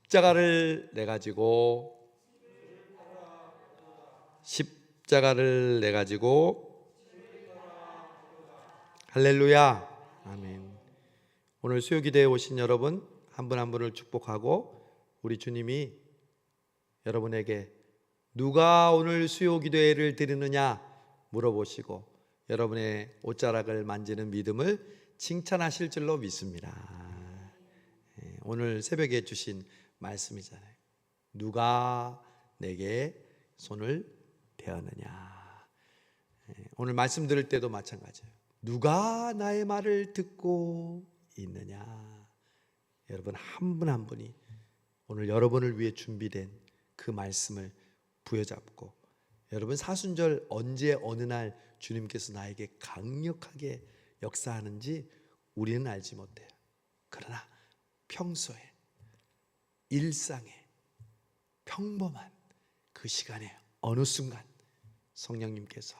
십자가를 내 가지고 할렐루야. 아멘. 오늘 수요기도에 오신 여러분 한 분 한 분을 축복하고, 우리 주님이 여러분에게 누가 오늘 수요기도회를 드리느냐 물어보시고 여러분의 옷자락을 만지는 믿음을 칭찬하실 줄로 믿습니다. 오늘 새벽에 주신 말씀이잖아요. 누가 내게 손을 대었느냐. 오늘 말씀 들을 때도 마찬가지예요. 누가 나의 말을 듣고 있느냐. 여러분 한 분 한 분이 오늘 여러분을 위해 준비된 그 말씀을 부여잡고, 여러분 사순절 언제 어느 날 주님께서 나에게 강력하게 역사하는지 우리는 알지 못해요. 그러나 평소에, 일상에, 평범한 그 시간에 어느 순간 성령님께서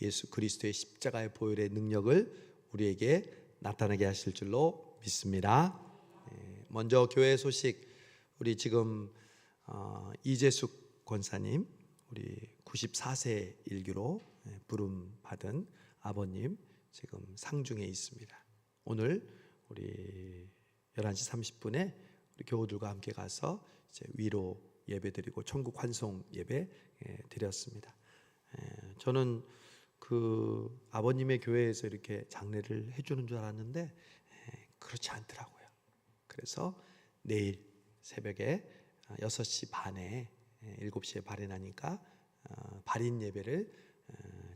예수 그리스도의 십자가의 보혈의 능력을 우리에게 나타나게 하실 줄로 믿습니다. 먼저 교회 소식, 우리 지금 이재숙 권사님, 우리 94세 일기로 부름 받은 아버님 지금 상중에 있습니다. 오늘 우리 11시 30분에 우리 교우들과 함께 가서 이제 위로 예배 드리고 천국 환송 예배 드렸습니다. 저는 그 아버님의 교회에서 이렇게 장례를 해주는 줄 알았는데 그렇지 않더라고요. 그래서 내일 새벽에 6시 반에 7시에 발인하니까 발인 예배를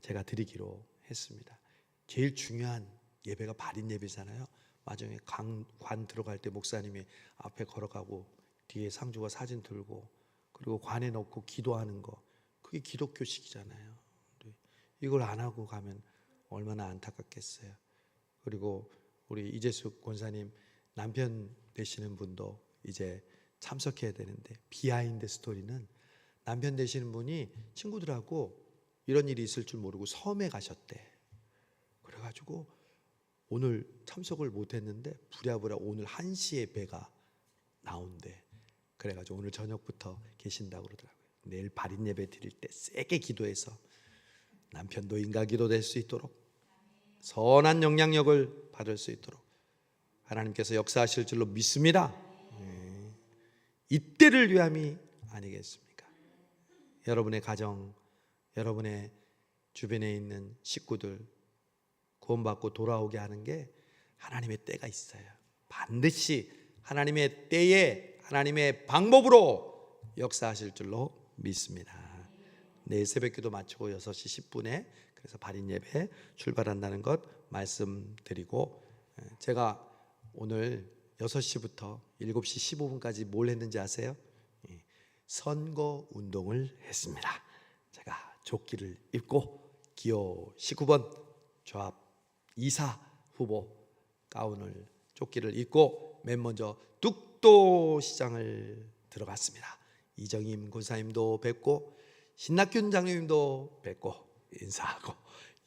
제가 드리기로 했습니다. 제일 중요한 예배가 발인 예배잖아요. 마지막에 관 들어갈 때 목사님이 앞에 걸어가고 뒤에 상주가 사진 들고 그리고 관에 넣고 기도하는 거, 그게 기독교식이잖아요. 이걸 안 하고 가면 얼마나 안타깝겠어요. 그리고 우리 이재숙 권사님 남편 되시는 분도 이제 참석해야 되는데, 비하인드 스토리는 남편 되시는 분이 친구들하고 이런 일이 있을 줄 모르고 섬에 가셨대. 그래가지고 오늘 참석을 못했는데 부랴부랴 오늘 1시에 배가 나온대. 그래가지고 오늘 저녁부터 계신다고 그러더라고요. 내일 발인 예배 드릴 때 세게 기도해서 남편도 인가기도 될 수 있도록, 선한 영향력을 받을 수 있도록 하나님께서 역사하실 줄로 믿습니다. 이때를 위함이 아니겠습니까? 여러분의 가정, 여러분의 주변에 있는 식구들 구원받고 돌아오게 하는 게 하나님의 때가 있어요. 반드시 하나님의 때에 하나님의 방법으로 역사하실 줄로 믿습니다. 내일 새벽기도 마치고 6시 10분에 그래서 발인 예배 출발한다는 것 말씀드리고, 제가 오늘 6시부터 7시 15분까지 뭘 했는지 아세요? 선거 운동을 했습니다. 제가 조끼를 입고 기호 19번 조합 이사 후보 가운을, 조끼를 입고 맨 먼저 뚝도 시장을 들어갔습니다. 이정임 권사님도 뵙고 신낙균 장로님도 뵙고 인사하고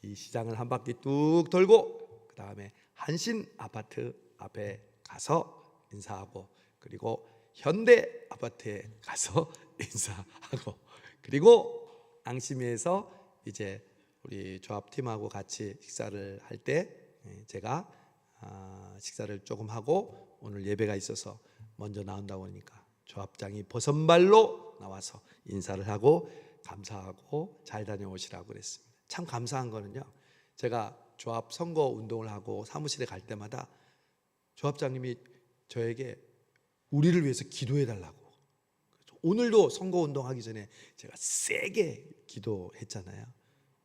이 시장을 한 바퀴 뚝 돌고 그 다음에 한신 아파트 앞에 가서 인사하고, 그리고 현대 아파트에 가서 인사하고, 그리고 앙심리에서 이제 우리 조합팀하고 같이 식사를 할 때 제가 식사를 조금 하고 오늘 예배가 있어서 먼저 나온다고 하니까 조합장이 버선발로 나와서 인사를 하고 감사하고 잘 다녀오시라고 그랬습니다. 참 감사한 거는요, 제가 조합 선거 운동을 하고 사무실에 갈 때마다 조합장님이 저에게 우리를 위해서 기도해 달라고, 오늘도 선거 운동하기 전에 제가 세게 기도했잖아요.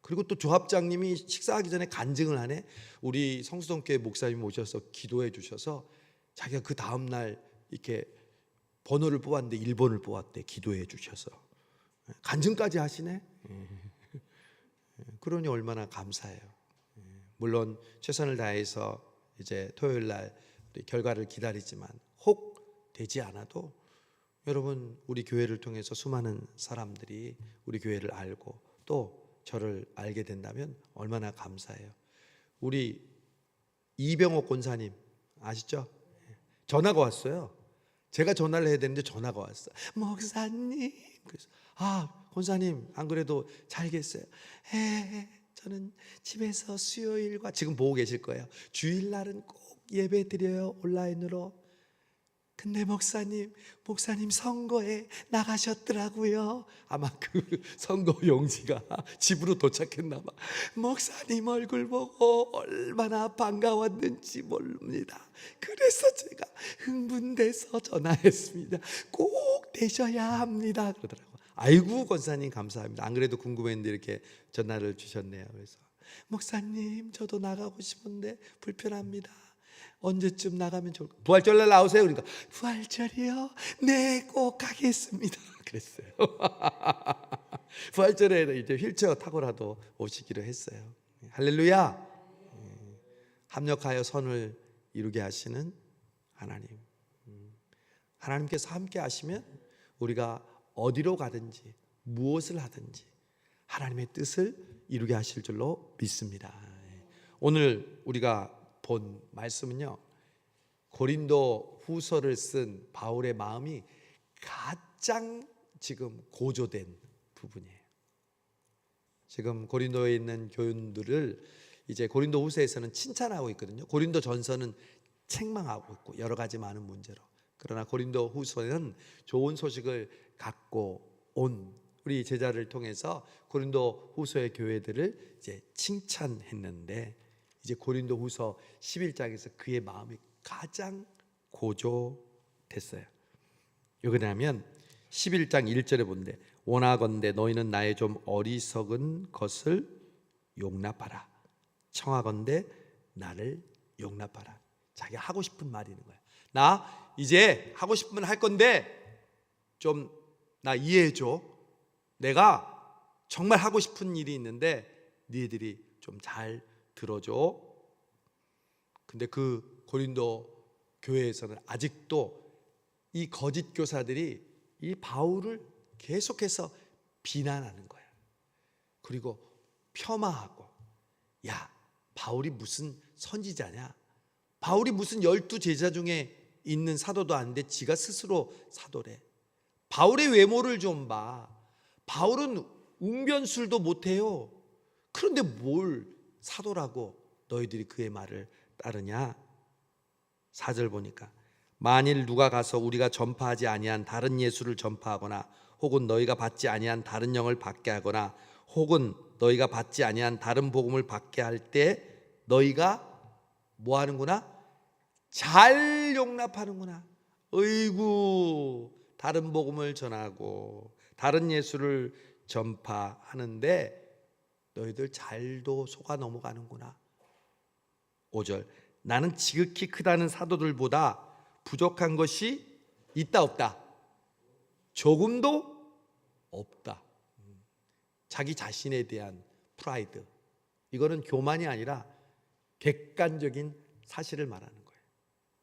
그리고 또 조합장님이 식사하기 전에 간증을 하네. 우리 성수동교회 목사님 오셔서 기도해 주셔서 자기가 그 다음날 이렇게 번호를 뽑았는데 1번을 뽑았대. 기도해 주셔서 간증까지 하시네. 그러니 얼마나 감사해요. 물론 최선을 다해서 이제 토요일 날 결과를 기다리지만 혹 되지 않아도 여러분 우리 교회를 통해서 수많은 사람들이 우리 교회를 알고 또 저를 알게 된다면 얼마나 감사해요. 우리 이병옥 권사님 아시죠? 전화가 왔어요. 제가 전화를 해야 되는데 전화가 왔어. 목사님. 그래서 권사님 안 그래도 잘 계세요? 저는 집에서 수요일과 지금 보고 계실 거예요. 주일날은 꼭 예배 드려요, 온라인으로. 근데 목사님 선거에 나가셨더라고요. 아마 그 선거 용지가 집으로 도착했나 봐. 목사님 얼굴 보고 얼마나 반가웠는지 모릅니다. 그래서 제가 흥분돼서 전화했습니다. 꼭 되셔야 합니다. 그러더라고요. 아이고 권사님 감사합니다. 안 그래도 궁금했는데 이렇게 전화를 주셨네요. 그래서 목사님 저도 나가고 싶은데 불편합니다. 언제쯤 나가면 좋을까? 부활절날 나오세요. 그러니까 부활절이요? 네, 꼭 가겠습니다. 그랬어요. 부활절에 이제 휠체어 타고라도 오시기로 했어요. 할렐루야. 합력하여 선을 이루게 하시는 하나님. 하나님께서 함께 하시면 우리가 어디로 가든지 무엇을 하든지 하나님의 뜻을 이루게 하실 줄로 믿습니다. 오늘 우리가 본 말씀은요, 고린도 후서를 쓴 바울의 마음이 가장 지금 고조된 부분이에요. 지금 고린도에 있는 교인들을 이제 고린도 후서에서는 칭찬하고 있거든요. 고린도 전서는 책망하고 있고 여러 가지 많은 문제로. 그러나 고린도 후서는 좋은 소식을 갖고 온 우리 제자를 통해서 고린도 후서의 교회들을 이제 칭찬했는데, 이제 고린도 후서 11장에서 그의 마음이 가장 고조됐어요. 왜냐하면 11장 1절에 본데, 원하건대 너희는 나의 좀 어리석은 것을 용납하라. 청하건대 나를 용납하라. 자기 하고 싶은 말이 있는 거야. 나 이제 하고 싶으면 할 건데 좀 나 이해해줘. 내가 정말 하고 싶은 일이 있는데 너희들이 좀 잘 들어줘. 근데 그 고린도 교회에서는 아직도 이 거짓 교사들이 이 바울을 계속해서 비난하는 거야. 그리고 폄하하고, 야 바울이 무슨 선지자냐, 바울이 무슨 12제자 중에 있는 사도도 아닌데 지가 스스로 사도래. 바울의 외모를 좀 봐. 바울은 웅변술도 못해요. 그런데 뭘 사도라고 너희들이 그의 말을 따르냐. 4절 보니까, 만일 누가 가서 우리가 전파하지 아니한 다른 예수를 전파하거나, 혹은 너희가 받지 아니한 다른 영을 받게 하거나, 혹은 너희가 받지 아니한 다른 복음을 받게 할 때 너희가 뭐 하는구나? 잘 용납하는구나. 어이구, 다른 복음을 전하고 다른 예수를 전파하는데 너희들 잘도 속아 넘어가는구나. 5절, 나는 지극히 크다는 사도들보다 부족한 것이 있다 없다? 조금도 없다. 자기 자신에 대한 프라이드, 이거는 교만이 아니라 객관적인 사실을 말하는 거예요.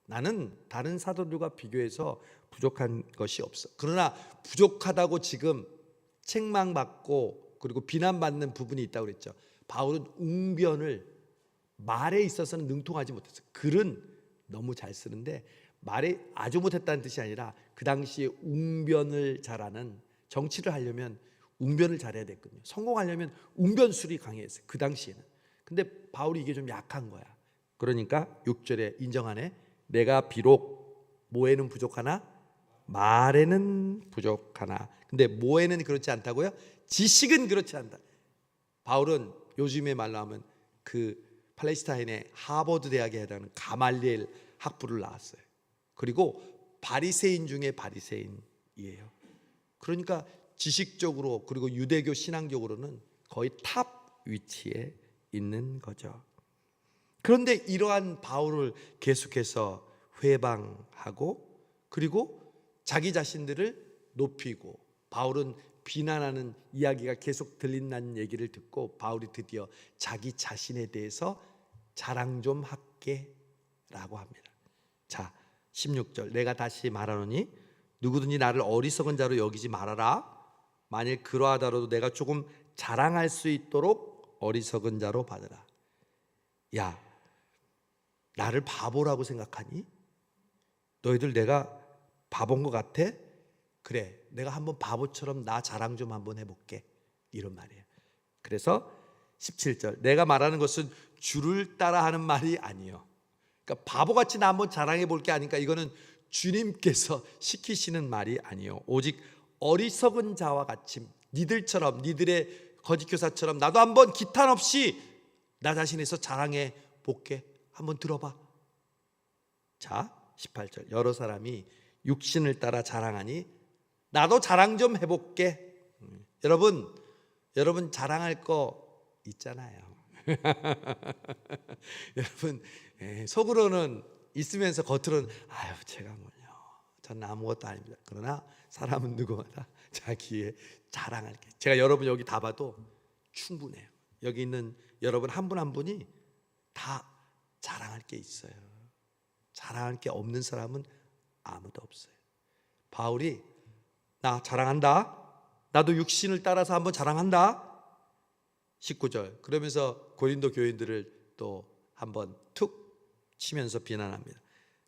나는 다른 사도들과 비교해서 부족한 것이 없어. 그러나 부족하다고 지금 책망받고 그리고 비난받는 부분이 있다고 그랬죠. 바울은 웅변을, 말에 있어서는 능통하지 못했어요. 글은 너무 잘 쓰는데 말에 아주 못했다는 뜻이 아니라 그 당시에 웅변을 잘하는, 정치를 하려면 웅변을 잘해야 됐거든요. 성공하려면 웅변술이 강했어요, 그 당시에는. 근데 바울이 이게 좀 약한 거야. 그러니까 6절에 인정하네. 내가 비록 뭐에는 부족하나 말에는 부족하나. 근데 뭐에는 그렇지 않다고요? 지식은 그렇지 않다. 바울은 요즘의 말로 하면 그 팔레스타인의 하버드 대학에 해당하는 가말리엘 학부를 나왔어요. 그리고 바리새인 중에 바리새인이에요. 그러니까 지식적으로 그리고 유대교 신앙적으로는 거의 탑 위치에 있는 거죠. 그런데 이러한 바울을 계속해서 회방하고 그리고 자기 자신들을 높이고, 바울은 비난하는 이야기가 계속 들린다는 얘기를 듣고 바울이 드디어 자기 자신에 대해서 자랑 좀 할게 라고 합니다. 자, 16절, 내가 다시 말하노니 누구든지 나를 어리석은 자로 여기지 말아라. 만일 그러하더라도 내가 조금 자랑할 수 있도록 어리석은 자로 받으라. 야, 나를 바보라고 생각하니? 너희들 내가 바본 것 같아? 그래, 내가 한번 바보처럼 나 자랑 좀 한번 해볼게, 이런 말이에요. 그래서 17절, 내가 말하는 것은 주를 따라 하는 말이 아니요. 그러니까 바보같이 나 한번 자랑해 볼게 하니까 이거는 주님께서 시키시는 말이 아니요. 오직 어리석은 자와 같이 니들처럼, 니들의 거짓 교사처럼 나도 한번 기탄 없이 나 자신에서 자랑해 볼게. 한번 들어봐. 자, 18절, 여러 사람이 육신을 따라 자랑하니 나도 자랑 좀 해볼게. 여러분 자랑할 거 있잖아요. 여러분 속으로는 있으면서 겉으로는 아유 제가 뭐요, 저는 아무것도 아닙니다. 그러나 사람은 누구마다 자기의 자랑할 게, 제가 여러분 여기 다 봐도 충분해요. 여기 있는 여러분 한 분 한 분이 다 자랑할 게 있어요. 자랑할 게 없는 사람은 아무도 없어요. 바울이 나 자랑한다, 나도 육신을 따라서 한번 자랑한다. 19절, 그러면서 고린도 교인들을 또 한번 툭 치면서 비난합니다.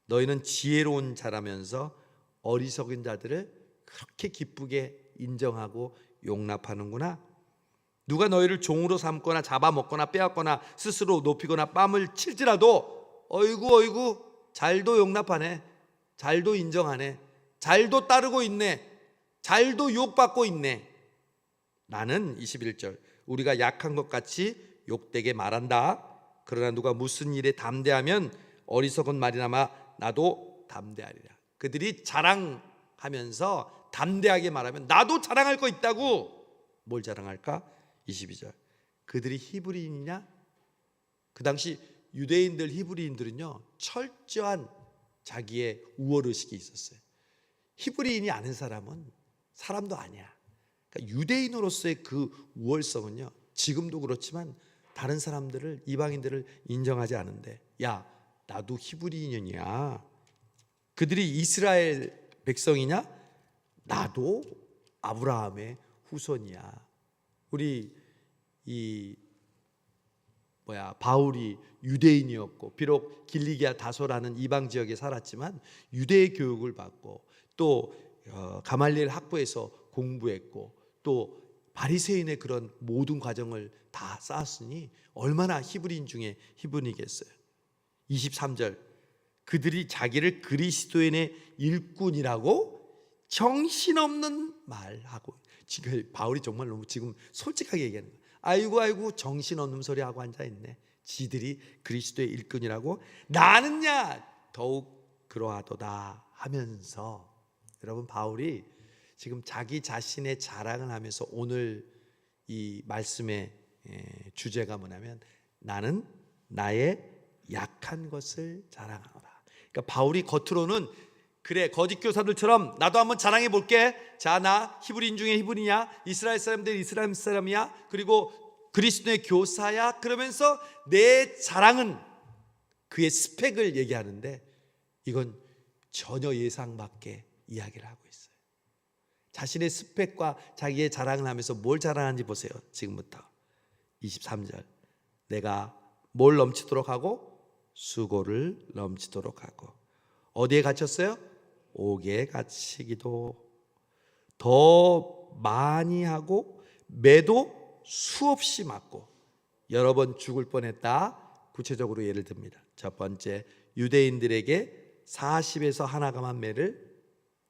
너희는 지혜로운 자라면서 어리석은 자들을 그렇게 기쁘게 인정하고 용납하는구나. 누가 너희를 종으로 삼거나 잡아먹거나 빼앗거나 스스로 높이거나 뺨을 칠지라도 어이구 잘도 용납하네, 잘도 인정하네, 잘도 따르고 있네, 잘도 욕받고 있네. 나는 21절, 우리가 약한 것 같이 욕되게 말한다. 그러나 누가 무슨 일에 담대하면 어리석은 말이나마 나도 담대하리라. 그들이 자랑하면서 담대하게 말하면 나도 자랑할 거 있다고. 뭘 자랑할까? 22절, 그들이 히브리인이냐? 그 당시 유대인들, 히브리인들은요 철저한 자기의 우월의식이 있었어요. 히브리인이 아닌 사람은 사람도 아니야. 그러니까 유대인으로서의 그 우월성은요 지금도 그렇지만 다른 사람들을, 이방인들을 인정하지 않은데, 야 나도 히브리인이냐? 그들이 이스라엘 백성이냐? 나도 아브라함의 후손이야. 우리 바울이 유대인이었고 비록 길리기아 다소라는 이방 지역에 살았지만 유대의 교육을 받고 또 가말리엘 학부에서 공부했고 또 바리새인의 그런 모든 과정을 다 쌓았으니 얼마나 히브리인 중에 히브리겠어요. 23절, 그들이 자기를 그리스도인의 일꾼이라고 정신없는 말하고. 지금 바울이 정말 너무 지금 솔직하게 얘기하는 거예요. 아이고 정신없는 소리 하고 앉아있네. 지들이 그리스도의 일꾼이라고 나는야 더욱 그러하도다 하면서, 여러분 바울이 지금 자기 자신의 자랑을 하면서 오늘 이 말씀의 주제가 뭐냐면 나는 나의 약한 것을 자랑하노라. 그러니까 바울이 겉으로는 그래 거짓 교사들처럼 나도 한번 자랑해 볼게. 자, 나 히브리인 중에 히브리냐? 이스라엘 사람들 이스라엘 사람이야? 그리고 그리스도의 교사야? 그러면서 내 자랑은 그의 스펙을 얘기하는데 이건 전혀 예상 밖의 이야기를 하고 있어요. 자신의 스펙과 자기의 자랑을 하면서 뭘 자랑하는지 보세요. 지금부터 23절, 내가 뭘 넘치도록 하고 수고를 넘치도록 하고. 어디에 갇혔어요? 옥에 갇히기도 더 많이 하고 매도 수없이 맞고 여러 번 죽을 뻔했다. 구체적으로 예를 듭니다. 첫 번째, 유대인들에게 40에서 하나감한 매를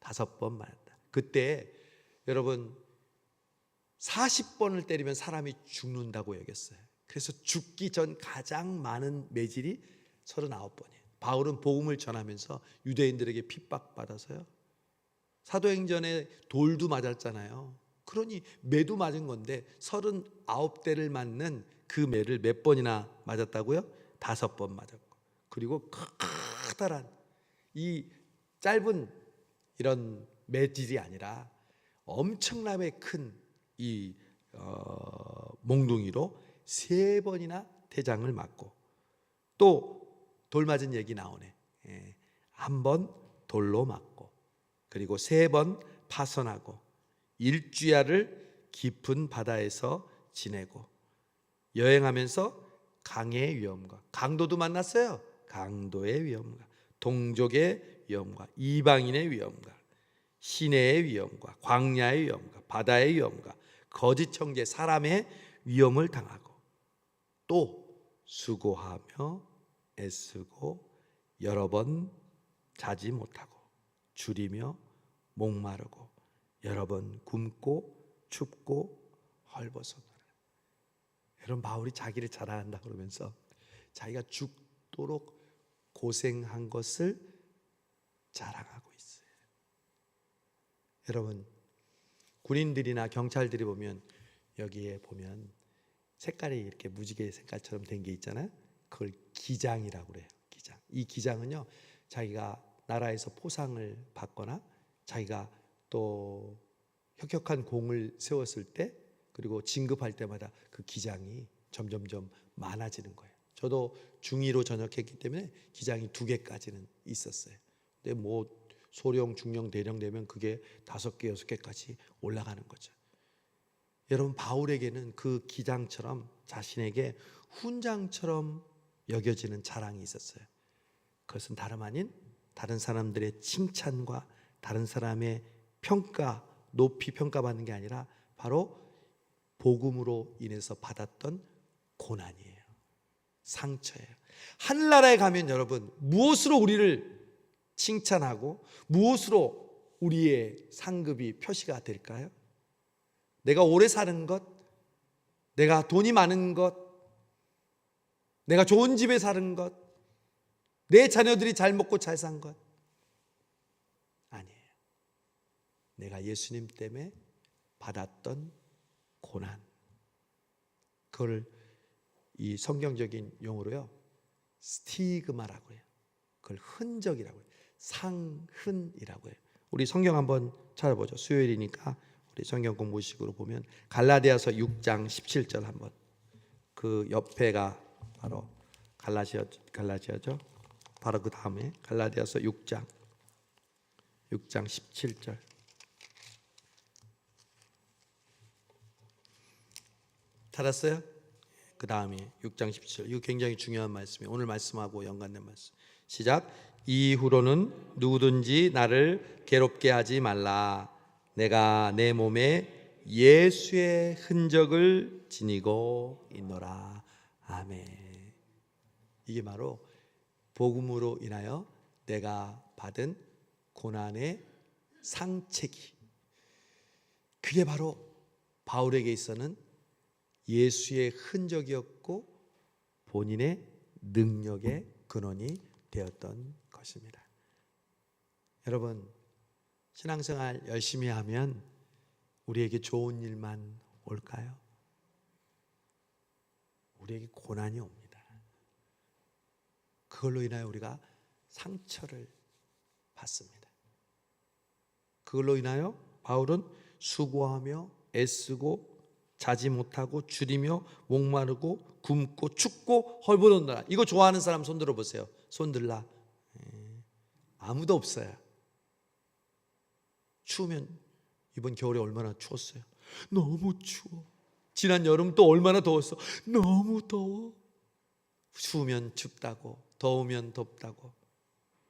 5번 맞았다. 그때 여러분 40번을 때리면 사람이 죽는다고 여겼어요. 그래서 죽기 전 가장 많은 매질이 39번이에요. 바울은 복음을 전하면서 유대인들에게 핍박받아서요, 사도행전에 돌도 맞았잖아요. 그러니 매도 맞은 건데 39대를 맞는 그 매를 몇 번이나 맞았다고요? 5번 맞았고, 그리고 커다란 이 짧은 이런 매질이 아니라 엄청나게 큰 이 몽둥이로 3번이나 태장을 맞고, 또 돌 맞은 얘기 나오네. 한 번 돌로 맞고, 그리고 3번 파선하고, 일주야를 깊은 바다에서 지내고, 여행하면서 강의 위험과, 강도도 만났어요. 강도의 위험과, 동족의 위험과, 이방인의 위험과, 시내의 위험과 광야의 위험과 바다의 위험과 거짓 형제 사람의 위험을 당하고 또 수고하며 애쓰고 여러 번 자지 못하고 줄이며 목마르고 여러 번 굶고 춥고 헐벗었노라. 여러분, 바울이 자기를 자랑한다 그러면서 자기가 죽도록 고생한 것을 자랑하고 있어요. 여러분, 군인들이나 경찰들이 보면 여기에 보면 색깔이 이렇게 무지개 색깔처럼 된 게 있잖아요. 그걸 기장이라고 그래요. 기장. 이 기장은요, 자기가 나라에서 포상을 받거나 자기가 또 혁혁한 공을 세웠을 때, 그리고 진급할 때마다 그 기장이 점점점 많아지는 거예요. 저도 중2로 전역했기 때문에 기장이 2개까지는 있었어요. 근데 뭐 소령, 중령, 대령 되면 그게 5개, 6개까지 올라가는 거죠. 여러분, 바울에게는 그 기장처럼 자신에게 훈장처럼 여겨지는 자랑이 있었어요. 그것은 다름 아닌 다른 사람들의 칭찬과 다른 사람의 평가, 높이 평가받는 게 아니라 바로 복음으로 인해서 받았던 고난이에요. 상처예요. 하늘나라에 가면 여러분, 무엇으로 우리를 칭찬하고 무엇으로 우리의 상급이 표시가 될까요? 내가 오래 사는 것, 내가 돈이 많은 것, 내가 좋은 집에 사는 것, 내 자녀들이 잘 먹고 잘 산 것 아니에요. 내가 예수님 때문에 받았던 고난, 그걸 이 성경적인 용어로요, 스티그마라고 해요. 그걸 흔적이라고 해요. 상흔이라고 해요. 우리 성경 한번 찾아보죠. 수요일이니까 우리 성경 공부식으로 보면 갈라디아서 6장 17절 한번, 그 옆에가 바로 갈라디아죠. 바로 그 다음에 갈라디아서 6장 17절. 찾았어요? 그 다음에 6장 17절. 이거 굉장히 중요한 말씀이에요. 오늘 말씀하고 연관된 말씀. 시작. 이후로는 누구든지 나를 괴롭게 하지 말라. 내가 내 몸에 예수의 흔적을 지니고 있노라. 아멘. 이게 바로 복음으로 인하여 내가 받은 고난의 상책이, 그게 바로 바울에게 있어서는 예수의 흔적이었고 본인의 능력의 근원이 되었던 것입니다. 여러분, 신앙생활 열심히 하면 우리에게 좋은 일만 올까요? 우리에게 고난이 옵니다. 그걸로 인하여 우리가 상처를 받습니다. 그걸로 인하여 바울은 수고하며 애쓰고 자지 못하고 줄이며 목마르고 굶고 춥고 헐벗었노라. 이거 좋아하는 사람 손 들어보세요. 손 들라. 아무도 없어요. 추우면, 이번 겨울에 얼마나 추웠어요? 너무 추워. 지난 여름 또 얼마나 더웠어? 너무 더워. 추우면 춥다고, 더우면 덥다고,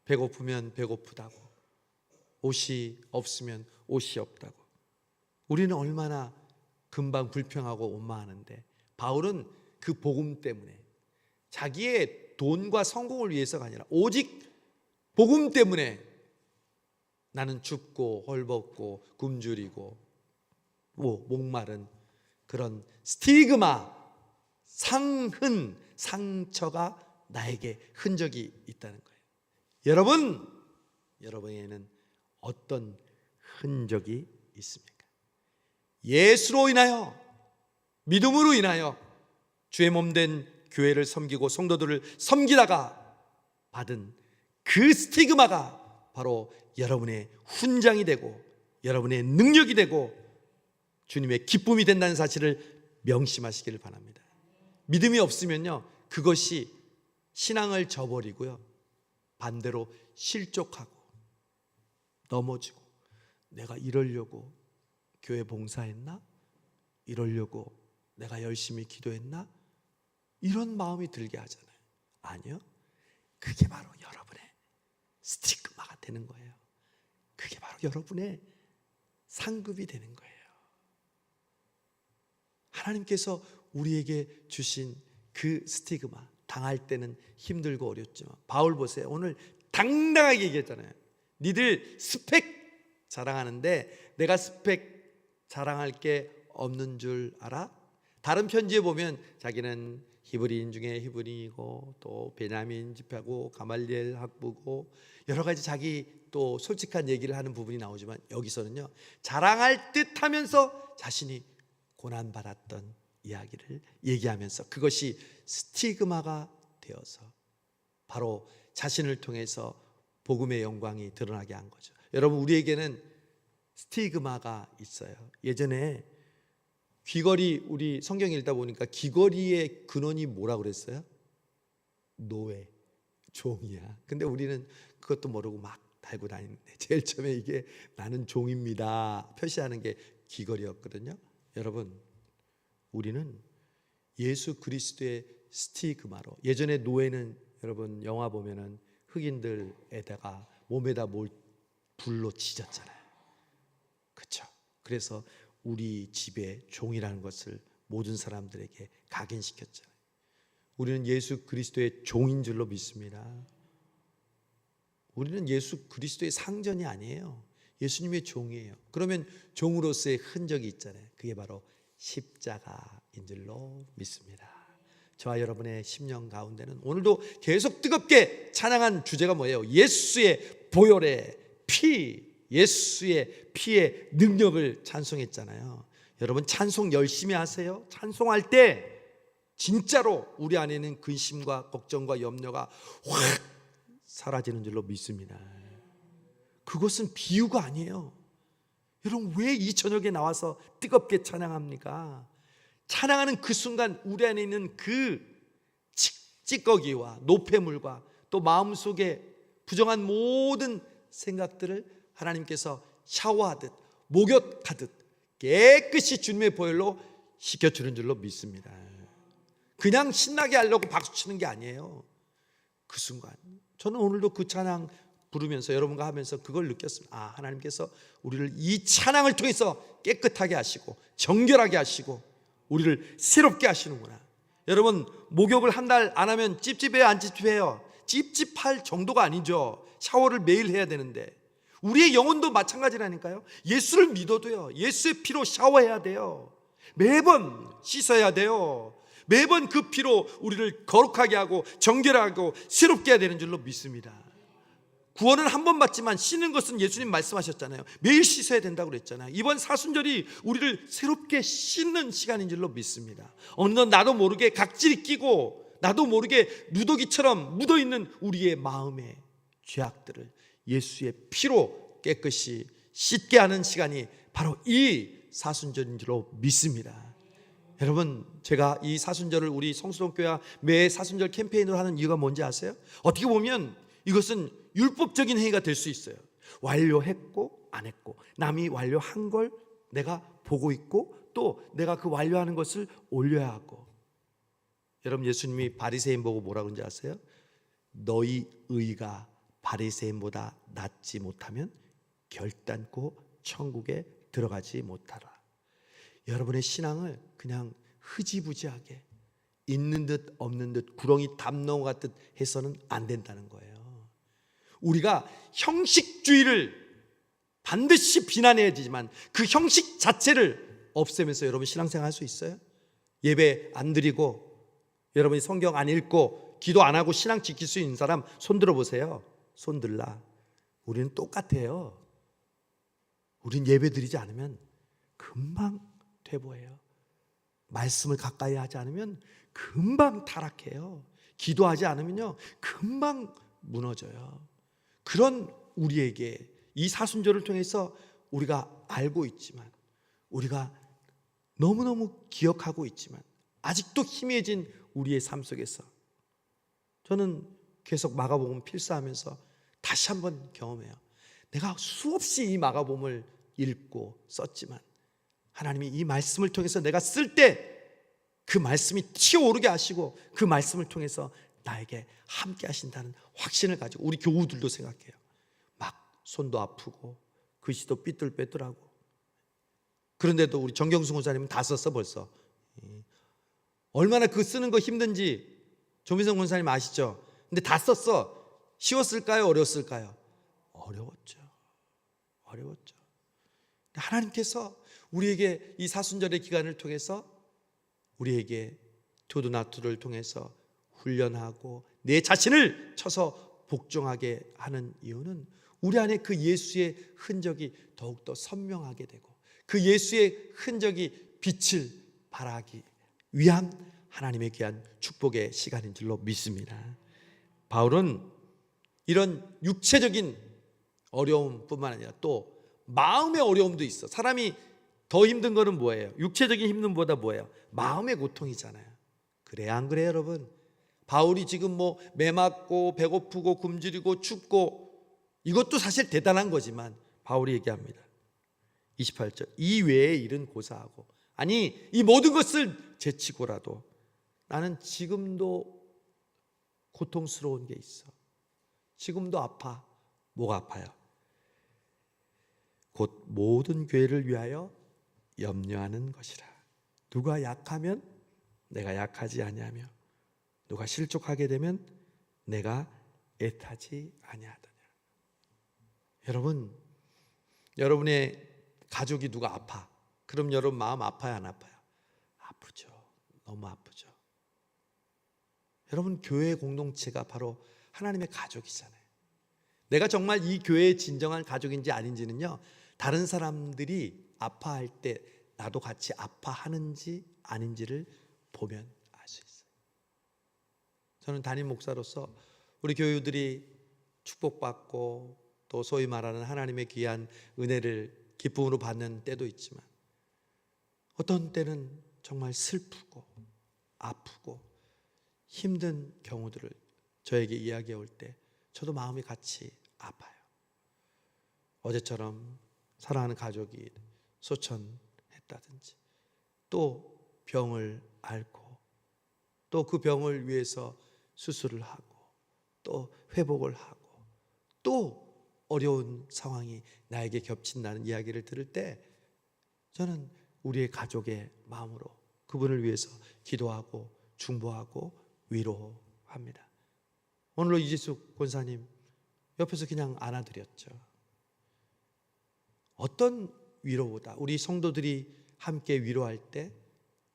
배고프면 배고프다고, 옷이 없으면 옷이 없다고. 우리는 얼마나 금방 불평하고 원망하는데, 바울은 그 복음 때문에, 자기의 돈과 성공을 위해서가 아니라 오직 복음 때문에 나는 춥고 헐벗고 굶주리고 목마른 그런 스티그마, 상흔, 상처가 나에게 흔적이 있다는 거예요. 여러분에게는 어떤 흔적이 있습니까? 예수로 인하여, 믿음으로 인하여 주의 몸된 교회를 섬기고 성도들을 섬기다가 받은 그 스티그마가 바로 여러분의 훈장이 되고 여러분의 능력이 되고 주님의 기쁨이 된다는 사실을 명심하시기를 바랍니다. 믿음이 없으면요, 그것이 신앙을 저버리고요, 반대로 실족하고 넘어지고, 내가 이러려고 교회 봉사했나? 이러려고 내가 열심히 기도했나? 이런 마음이 들게 하잖아요. 아니요, 그게 바로 여러분의 스티그마가 되는 거예요. 그게 바로 여러분의 상급이 되는 거예요. 하나님께서 우리에게 주신 그 스티그마, 당할 때는 힘들고 어렵지만, 바울 보세요. 오늘 당당하게 얘기했잖아요. 니들 스펙 자랑하는데 내가 스펙 자랑할 게 없는 줄 알아? 다른 편지에 보면 자기는 히브리인 중에 히브리이고 또 베냐민 지파고 가말리엘 학부고 여러 가지 자기 또 솔직한 얘기를 하는 부분이 나오지만, 여기서는요, 자랑할 듯 하면서 자신이 고난받았던 이야기를 얘기하면서 그것이 스티그마가 되어서 바로 자신을 통해서 복음의 영광이 드러나게 한 거죠. 여러분, 우리에게는 스티그마가 있어요. 예전에 귀걸이, 우리 성경 읽다 보니까 귀걸이의 근원이 뭐라고 그랬어요? 노예, 종이야. 근데 우리는 그것도 모르고 막 달고 다니는데, 제일 처음에 이게 나는 종입니다 표시하는 게 귀걸이였거든요. 여러분, 우리는 예수 그리스도의 스티그마로, 예전에 노예는 여러분 영화 보면은 흑인들에다가 몸에다 불로 지졌잖아요. 그렇죠? 그래서 우리 집에 종이라는 것을 모든 사람들에게 각인시켰잖아요. 우리는 예수 그리스도의 종인 줄로 믿습니다. 우리는 예수 그리스도의 상전이 아니에요. 예수님의 종이에요. 그러면 종으로서의 흔적이 있잖아요. 그게 바로 십자가인 줄로 믿습니다. 저와 여러분의 심령 가운데는 오늘도 계속 뜨겁게 찬양한 주제가 뭐예요? 예수의 보혈의 피, 예수의 피의 능력을 찬송했잖아요. 여러분, 찬송 열심히 하세요. 찬송할 때 진짜로 우리 안에는 근심과 걱정과 염려가 확 사라지는 줄로 믿습니다. 그것은 비유가 아니에요. 여러분, 왜 이 저녁에 나와서 뜨겁게 찬양합니까? 찬양하는 그 순간 우리 안에 있는 그 찌꺼기와 노폐물과 또 마음속에 부정한 모든 생각들을 하나님께서 샤워하듯 목욕하듯 깨끗이 주님의 보혈로 씻겨주는 줄로 믿습니다. 그냥 신나게 하려고 박수치는 게 아니에요. 그 순간 저는 오늘도 그 찬양 부르면서 여러분과 하면서 그걸 느꼈습니다. 아, 하나님께서 우리를 이 찬양을 통해서 깨끗하게 하시고 정결하게 하시고 우리를 새롭게 하시는구나. 여러분, 목욕을 한 달 안 하면 찝찝해요, 안 찝찝해요? 찝찝할 정도가 아니죠. 샤워를 매일 해야 되는데 우리의 영혼도 마찬가지라니까요. 예수를 믿어도요, 예수의 피로 샤워해야 돼요. 매번 씻어야 돼요. 매번 그 피로 우리를 거룩하게 하고 정결하고 새롭게 해야 되는 줄로 믿습니다. 구원은 한 번 받지만 씻는 것은 예수님 말씀하셨잖아요. 매일 씻어야 된다고 그랬잖아요. 이번 사순절이 우리를 새롭게 씻는 시간인 줄로 믿습니다. 어느덧 나도 모르게 각질이 끼고 나도 모르게 누더기처럼 묻어있는 우리의 마음의 죄악들을 예수의 피로 깨끗이 씻게 하는 시간이 바로 이 사순절인 줄로 믿습니다. 여러분, 제가 이 사순절을 우리 성수동교회 매 사순절 캠페인으로 하는 이유가 뭔지 아세요? 어떻게 보면 이것은 율법적인 행위가 될 수 있어요. 완료했고 안 했고, 남이 완료한 걸 내가 보고 있고 또 내가 그 완료하는 것을 올려야 하고. 여러분, 예수님이 바리새인 보고 뭐라고 그런지 아세요? 너희 의가 바리새인보다 낫지 못하면 결단코 천국에 들어가지 못하라. 여러분의 신앙을 그냥 흐지부지하게 있는 듯 없는 듯 구렁이 담 넘어갔듯 해서는 안 된다는 거예요. 우리가 형식주의를 반드시 비난해야 되지만 그 형식 자체를 없애면서 여러분 신앙생활 할 수 있어요? 예배 안 드리고 여러분이 성경 안 읽고 기도 안 하고 신앙 지킬 수 있는 사람 손 들어보세요. 손 들라. 우리는 똑같아요. 우린 예배 드리지 않으면 금방 퇴보해요. 말씀을 가까이 하지 않으면 금방 타락해요. 기도하지 않으면요 금방 무너져요. 그런 우리에게 이 사순절을 통해서 우리가 알고 있지만, 우리가 너무너무 기억하고 있지만 아직도 희미해진 우리의 삶 속에서 저는 계속 마가복음 필사하면서 다시 한번 경험해요. 내가 수없이 이 마가복음을 읽고 썼지만 하나님이 이 말씀을 통해서 내가 쓸 때 그 말씀이 튀어오르게 하시고 그 말씀을 통해서 나에게 함께 하신다는 확신을 가지고 우리 교우들도 생각해요. 막 손도 아프고 글씨도 삐뚤빼뚤하고. 그런데도 우리 정경수 권사님은 다 썼어 벌써. 얼마나 그 쓰는 거 힘든지 조민성 권사님 아시죠? 근데 다 썼어. 쉬웠을까요? 어려웠을까요? 어려웠죠. 어려웠죠. 하나님께서 우리에게 이 사순절의 기간을 통해서 우리에게 투두나투를 통해서 훈련하고 내 자신을 쳐서 복종하게 하는 이유는 우리 안에 그 예수의 흔적이 더욱더 선명하게 되고 그 예수의 흔적이 빛을 발하기 위한 하나님의 귀한 축복의 시간인 줄로 믿습니다. 바울은 이런 육체적인 어려움뿐만 아니라 또 마음의 어려움도 있어. 사람이 더 힘든 거는 뭐예요? 육체적인 힘듦보다 뭐예요? 마음의 고통이잖아요. 그래요, 안 그래요, 여러분? 바울이 지금 뭐 매맞고 배고프고 굶주리고 춥고 이것도 사실 대단한 거지만 바울이 얘기합니다. 28절 이 외의 일은 고사하고 아니 이 모든 것을 제치고라도 나는 지금도 고통스러운 게 있어. 지금도 아파. 뭐가 아파요? 곧 모든 교회를 위하여 염려하는 것이라. 누가 약하면 내가 약하지 아니하며 누가 실족하게 되면 내가 애타지 아니하더냐. 여러분, 여러분의 가족이 누가 아파. 그럼 여러분 마음 아파요, 안 아파요? 아프죠. 너무 아프죠. 여러분, 교회 공동체가 바로 하나님의 가족이잖아요. 내가 정말 이 교회의 진정한 가족인지 아닌지는요, 다른 사람들이 아파할 때 나도 같이 아파하는지 아닌지를 보면 알 수 있어요. 저는 담임 목사로서 우리 교우들이 축복받고 또 소위 말하는 하나님의 귀한 은혜를 기쁨으로 받는 때도 있지만 어떤 때는 정말 슬프고 아프고 힘든 경우들을 저에게 이야기해 올 때 저도 마음이 같이 아파요. 어제처럼 사랑하는 가족이 소천했다든지 또 병을 앓고 또 그 병을 위해서 수술을 하고 또 회복을 하고 또 어려운 상황이 나에게 겹친다는 이야기를 들을 때 저는 우리의 가족의 마음으로 그분을 위해서 기도하고 중보하고 위로합니다. 오늘로 이재숙 권사님 옆에서 그냥 안아드렸죠. 어떤 위로보다 우리 성도들이 함께 위로할 때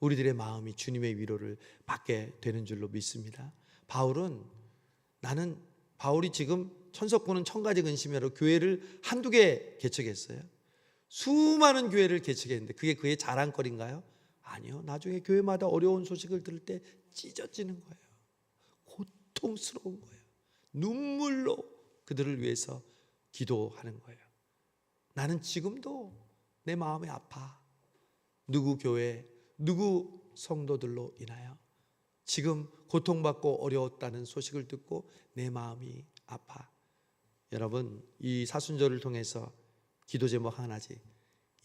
우리들의 마음이 주님의 위로를 받게 되는 줄로 믿습니다. 바울이 지금 천석군은 천가지 근심으로 교회를 한두 개 개척했어요. 수많은 교회를 개척했는데 그게 그의 자랑거리인가요? 아니요. 나중에 교회마다 어려운 소식을 들을 때 찢어지는 거예요. 고통스러운 거예요. 눈물로 그들을 위해서 기도하는 거예요. 나는 지금도 내 마음이 아파. 누구 교회, 누구 성도들로 인하여 지금 고통받고 어려웠다는 소식을 듣고 내 마음이 아파. 여러분, 이 사순절을 통해서 기도 제목 하나지.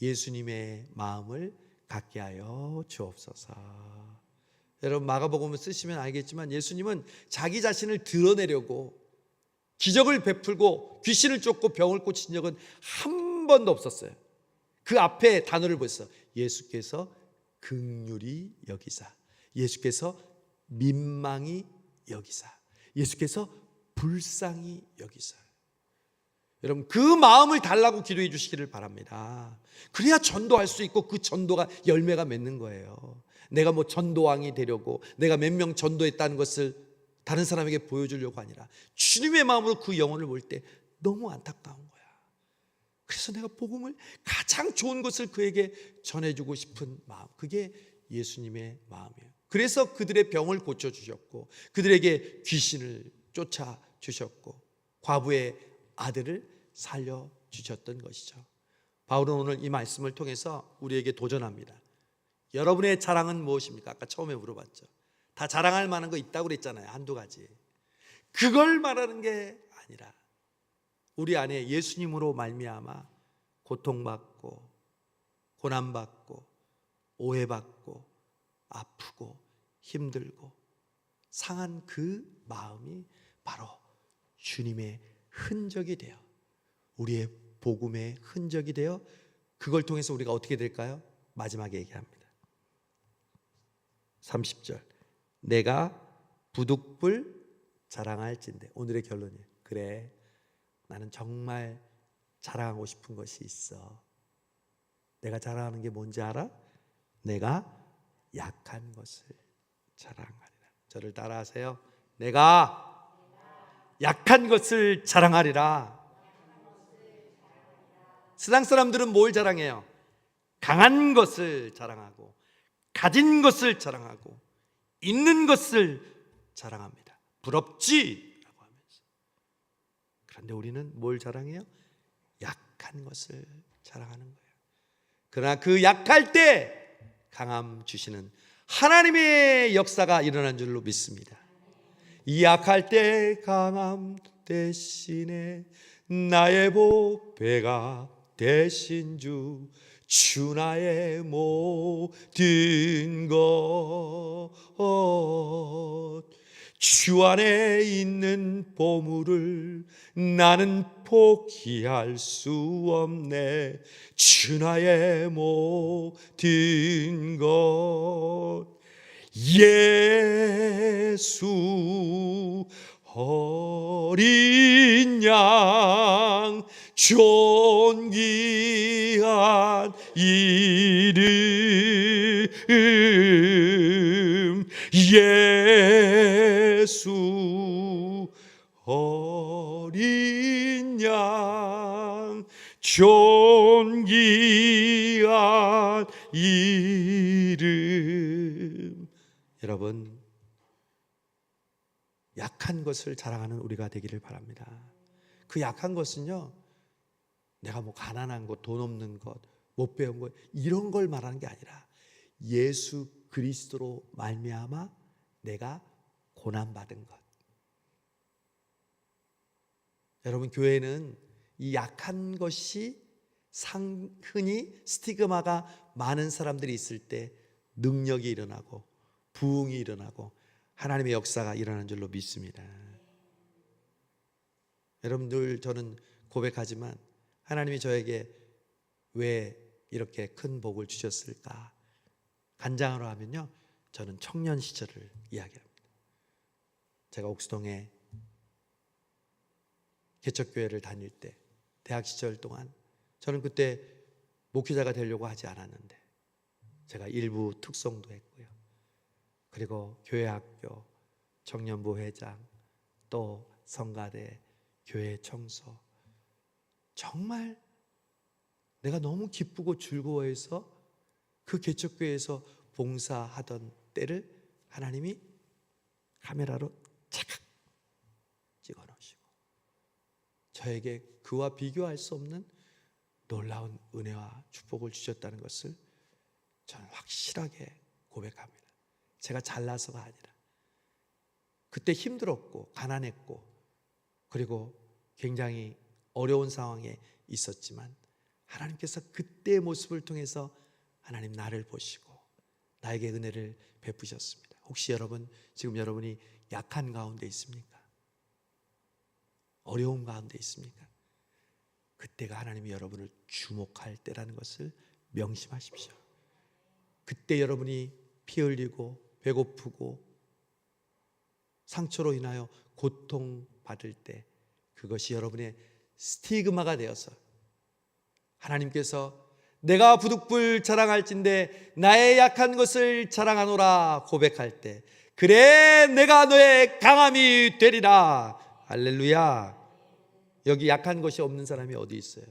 예수님의 마음을 갖게 하여 주옵소서. 여러분, 마가복음을 쓰시면 알겠지만 예수님은 자기 자신을 드러내려고 기적을 베풀고 귀신을 쫓고 병을 고친 적은 한 번도 없었어요. 그 앞에 단어를 보세요. 예수께서 긍휼히 여기사, 예수께서 민망히 여기사, 예수께서 불쌍히 여기사. 여러분, 그 마음을 달라고 기도해 주시기를 바랍니다. 그래야 전도할 수 있고 그 전도가 열매가 맺는 거예요. 내가 뭐 전도왕이 되려고 내가 몇 명 전도했다는 것을 다른 사람에게 보여주려고 아니라 주님의 마음으로 그 영혼을 볼 때 너무 안타까운 거야. 그래서 내가 복음을 가장 좋은 것을 그에게 전해주고 싶은 마음, 그게 예수님의 마음이에요. 그래서 그들의 병을 고쳐주셨고 그들에게 귀신을 쫓아주셨고 과부의 아들을 살려주셨던 것이죠. 바울은 오늘 이 말씀을 통해서 우리에게 도전합니다. 여러분의 자랑은 무엇입니까? 아까 처음에 물어봤죠. 다 자랑할 만한 거 있다고 그랬잖아요. 한두 가지. 그걸 말하는 게 아니라 우리 안에 예수님으로 말미암아 고통받고 고난받고 오해받고 아프고 힘들고 상한 그 마음이 바로 주님의 흔적이 되어 우리의 복음의 흔적이 되어 그걸 통해서 우리가 어떻게 될까요? 마지막에 얘기합니다. 30절. 내가 부득불 자랑할진대. 오늘의 결론이에요. 그래, 나는 정말 자랑하고 싶은 것이 있어. 내가 자랑하는 게 뭔지 알아? 내가 약한 것을 자랑하리라. 저를 따라하세요. 내가 약한 것을 자랑하리라. 세상 사람들은 뭘 자랑해요? 강한 것을 자랑하고, 가진 것을 자랑하고, 있는 것을 자랑합니다. 부럽지? 라고 하면서. 그런데 우리는 뭘 자랑해요? 약한 것을 자랑하는 거예요. 그러나 그 약할 때 강함 주시는 하나님의 역사가 일어난 줄로 믿습니다. 이 약할 때 강함 대신에 나의 보배가 되신 주 나의 모든 것, 주 안에 있는 보물을 나는 포기할 수 없네. 주 나의 모든 것, 예수 어린 양 존귀한 이름, 예수 어린 양 존귀한 이름. 여러분, 약한 것을 자랑하는 우리가 되기를 바랍니다. 그 약한 것은요, 내가 뭐 가난한 것, 돈 없는 것, 못 배운 것, 이런 걸 말하는 게 아니라 예수 그리스도로 말미암아 내가 고난받은 것. 여러분, 교회는 이 약한 것이 흔히 스티그마가 많은 사람들이 있을 때 능력이 일어나고 부흥이 일어나고 하나님의 역사가 일어나는 줄로 믿습니다. 여러분, 늘 저는 고백하지만 하나님이 저에게 왜 이렇게 큰 복을 주셨을까? 간장으로 하면요, 저는 청년 시절을 이야기합니다. 제가 옥수동에 개척교회를 다닐 때, 대학 시절 동안 저는 그때 목회자가 되려고 하지 않았는데 제가 일부 특송도 했고요. 그리고 교회학교, 청년부 회장, 또 성가대, 교회 청소, 정말 내가 너무 기쁘고 즐거워해서 그 개척교회에서 봉사하던 때를 하나님이 카메라로 착각 찍어 놓으시고 저에게 그와 비교할 수 없는 놀라운 은혜와 축복을 주셨다는 것을 저는 확실하게 고백합니다. 제가 잘나서가 아니라 그때 힘들었고 가난했고 그리고 굉장히 어려운 상황에 있었지만 하나님께서 그때의 모습을 통해서 하나님 나를 보시고 나에게 은혜를 베푸셨습니다. 혹시 여러분, 지금 여러분이 약한 가운데 있습니까? 어려움 가운데 있습니까? 그때가 하나님이 여러분을 주목할 때라는 것을 명심하십시오. 그때 여러분이 피 흘리고 배고프고 상처로 인하여 고통받을 때 그것이 여러분의 스티그마가 되어서 하나님께서 내가 부득불 자랑할진대 나의 약한 것을 자랑하노라 고백할 때 그래 내가 너의 강함이 되리라. 할렐루야. 여기 약한 것이 없는 사람이 어디 있어요?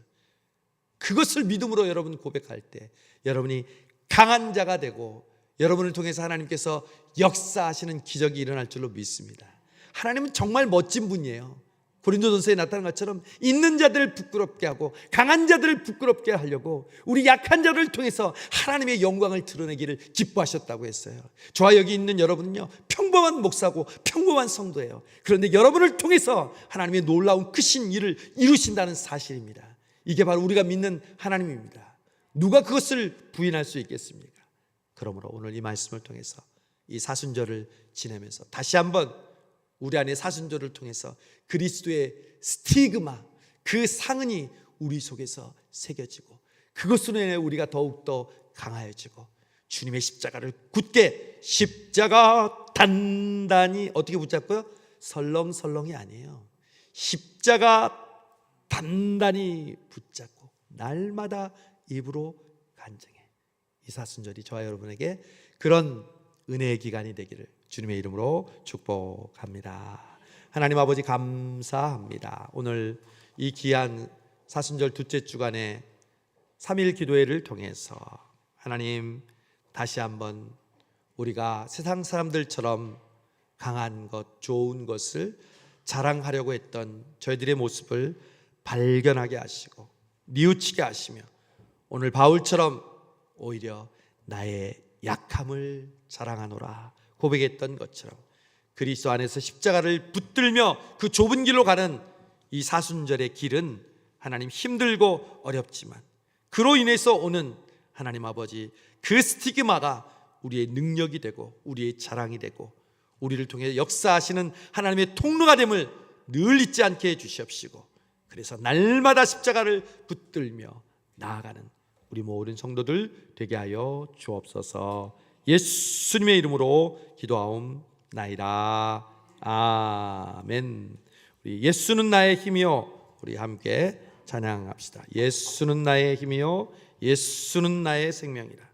그것을 믿음으로 여러분 고백할 때 여러분이 강한 자가 되고 여러분을 통해서 하나님께서 역사하시는 기적이 일어날 줄로 믿습니다. 하나님은 정말 멋진 분이에요. 고린도전서에 나타난 것처럼 있는 자들을 부끄럽게 하고 강한 자들을 부끄럽게 하려고 우리 약한 자를 통해서 하나님의 영광을 드러내기를 기뻐하셨다고 했어요. 저와 여기 있는 여러분은요, 평범한 목사고 평범한 성도예요. 그런데 여러분을 통해서 하나님의 놀라운 크신 일을 이루신다는 사실입니다. 이게 바로 우리가 믿는 하나님입니다. 누가 그것을 부인할 수 있겠습니까? 그러므로 오늘 이 말씀을 통해서 이 사순절을 지내면서 다시 한번 우리 안에 사순절을 통해서 그리스도의 스티그마, 그 상흔이 우리 속에서 새겨지고 그것으로 인해 우리가 더욱더 강하여지고 주님의 십자가를 굳게 십자가 단단히 어떻게 붙잡고요? 설렁설렁이 아니에요. 십자가 단단히 붙잡고 날마다 입으로 간증해. 이 사순절이 저와 여러분에게 그런 은혜의 기간이 되기를 주님의 이름으로 축복합니다. 하나님 아버지 감사합니다. 오늘 이 귀한 사순절 둘째 주간에 3일 기도회를 통해서 하나님 다시 한번 우리가 세상 사람들처럼 강한 것, 좋은 것을 자랑하려고 했던 저희들의 모습을 발견하게 하시고 뉘우치게 하시며 오늘 바울처럼 오히려 나의 약함을 자랑하노라 고백했던 것처럼 그리스도 안에서 십자가를 붙들며 그 좁은 길로 가는 이 사순절의 길은 하나님 힘들고 어렵지만 그로 인해서 오는 하나님 아버지 그 스티그마가 우리의 능력이 되고 우리의 자랑이 되고 우리를 통해 역사하시는 하나님의 통로가 됨을 늘 잊지 않게 해주시옵시고 그래서 날마다 십자가를 붙들며 나아가는 우리 모든 성도들 되게 하여 주옵소서. 예수님의 이름으로 기도하옵나이다. 아멘. 우리 예수는 나의 힘이요, 우리 함께 찬양합시다. 예수는 나의 힘이요 예수는 나의 생명이라.